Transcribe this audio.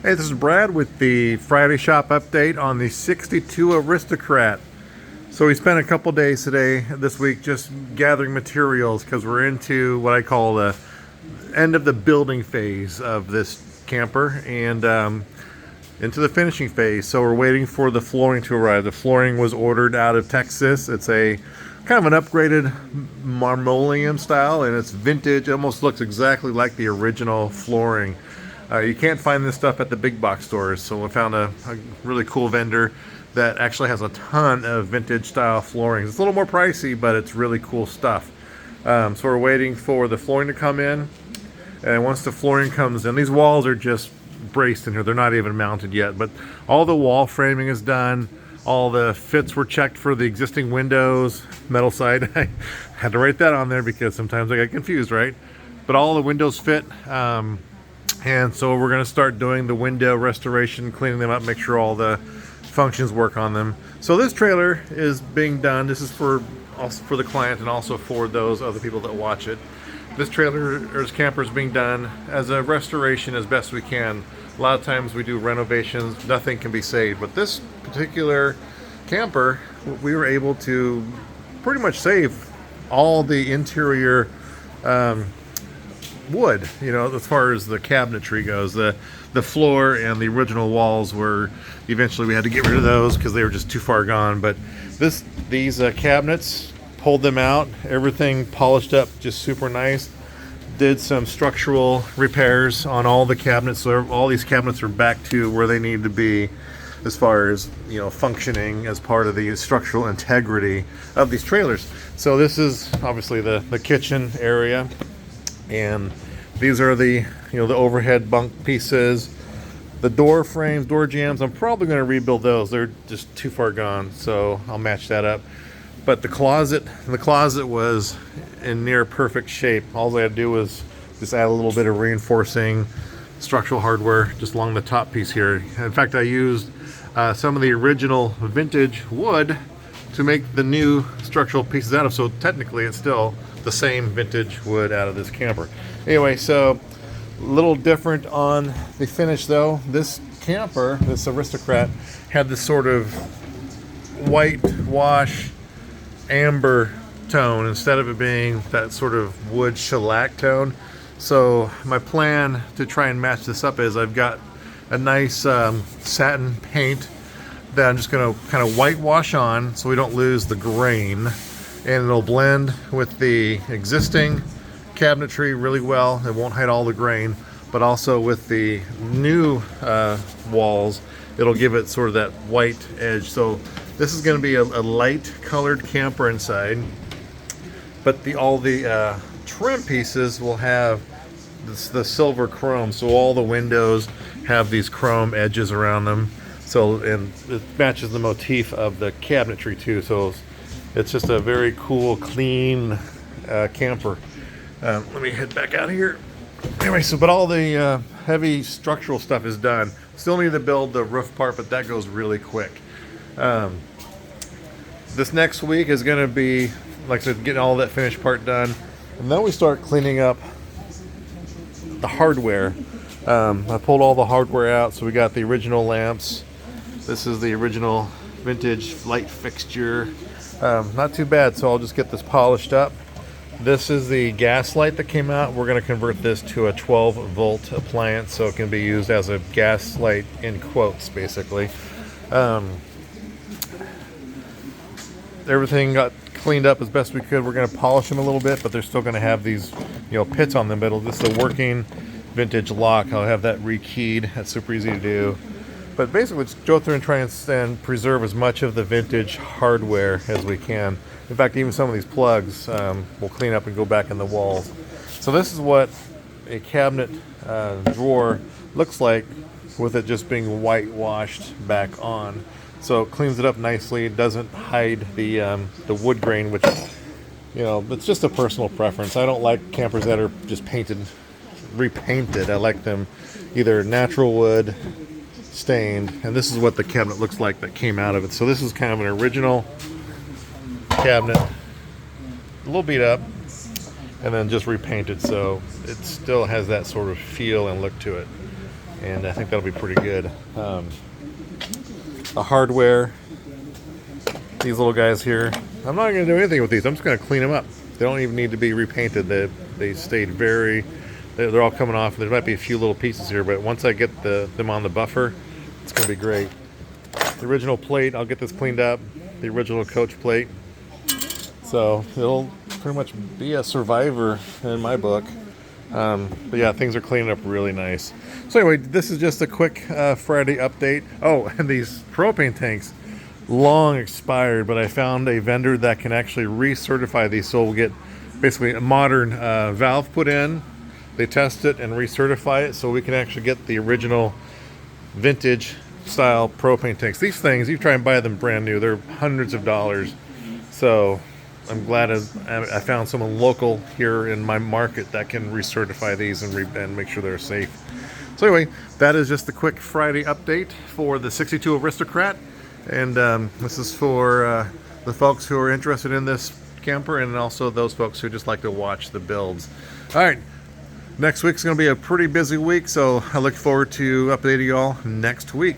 Hey, this is Brad with the Friday shop update on the 62 Aristocrat. So we spent a couple days this week, just gathering materials because we're into what I call the end of the building phase of this camper and into the finishing phase. So we're waiting for the flooring to arrive. The flooring was ordered out of Texas. It's a kind of an upgraded marmoleum style, and it's vintage. It almost looks exactly like the original flooring. You can't find this stuff at the big box stores, so we found a really cool vendor that actually has a ton of vintage style flooring. It's a little more pricey, but it's really cool stuff. So we're waiting for the flooring to come in, and once the flooring comes in, these walls are just braced in here. They're not even mounted yet, but all the wall framing is done. All the fits were checked for the existing windows, metal side. I had to write that on there because sometimes I get confused, right? But all the windows fit. And so we're going to start doing the window restoration, cleaning them up, make sure all the functions work on them. So this trailer is being done. This is also for the client and also for those other people that watch it. This trailer or this camper is being done as a restoration as best we can. A lot of times we do renovations, nothing can be saved. But this particular camper, we were able to pretty much save all the interior wood, as far as the cabinetry goes. The floor and the original walls were, eventually we had to get rid of those because they were just too far gone. But these cabinets, pulled them out, everything polished up just super nice. Did some structural repairs on all the cabinets, so all these cabinets are back to where they need to be as far as functioning as part of the structural integrity of these trailers. So this is obviously the kitchen area, and these are the the overhead bunk pieces. The door frames, door jambs, I'm probably going to rebuild those. They're just too far gone, so I'll match that up. But the closet was in near perfect shape. All I had to do was just add a little bit of reinforcing structural hardware just along the top piece here. In fact, I used some of the original vintage wood to make the new structural pieces out of, so technically it's still the same vintage wood out of this camper. Anyway, so a little different on the finish though. This camper, this Aristocrat, had this sort of whitewash amber tone instead of it being that sort of wood shellac tone. So my plan to try and match this up is I've got a nice satin paint that I'm just going to kind of whitewash on so we don't lose the grain, and it'll blend with the existing cabinetry really well. It won't hide all the grain, but also with the new walls, it'll give it sort of that white edge. So this is going to be a light colored camper inside, but all the trim pieces will have the silver chrome. So all the windows have these chrome edges around them. So, and it matches the motif of the cabinetry too. So it's just a very cool, clean camper. Let me head back out of here. Anyway, but all the heavy structural stuff is done. Still need to build the roof part, but that goes really quick. This next week is going to be, like I said, getting all that finished part done. And then we start cleaning up the hardware. I pulled all the hardware out, so we got the original lamps. This is the original vintage light fixture. Not too bad, so I'll just get this polished up. This is the gas light that came out. We're going to convert this to a 12-volt appliance so it can be used as a gas light in quotes, basically. Everything got cleaned up as best we could. We're going to polish them a little bit, but they're still going to have these pits on them. But this is a working vintage lock. I'll have that rekeyed. That's super easy to do. But basically, just go through and try and preserve as much of the vintage hardware as we can. In fact, even some of these plugs we'll clean up and go back in the walls. So this is what a cabinet drawer looks like with it just being whitewashed back on. So it cleans it up nicely. It doesn't hide the wood grain, which it's just a personal preference. I don't like campers that are just repainted. I like them either natural wood, stained, and this is what the cabinet looks like that came out of it. So this is kind of an original cabinet, a little beat up, and then just repainted, so it still has that sort of feel and look to it. and I think that'll be pretty good. The hardware, these little guys here, I'm not going to do anything with these. I'm just going to clean them up. They don't even need to be repainted. They stayed they're all coming off. There might be a few little pieces here, but once I get them on the buffer, it's going to be great. The original plate, I'll get this cleaned up. The original coach plate. So it'll pretty much be a survivor in my book. But yeah, things are cleaning up really nice. So anyway, this is just a quick Friday update. Oh, and these propane tanks, long expired, but I found a vendor that can actually recertify these. So we'll get basically a modern valve put in. They test it and recertify it, so we can actually get the original vintage style propane tanks. These things, you try and buy them brand new, they're hundreds of dollars. So I'm glad I found someone local here in my market that can recertify these and make sure they're safe. So anyway, that is just the quick Friday update for the 62 Aristocrat. And this is for the folks who are interested in this camper, and also those folks who just like to watch the builds. All right, next week's going to be a pretty busy week, so I look forward to updating you all next week.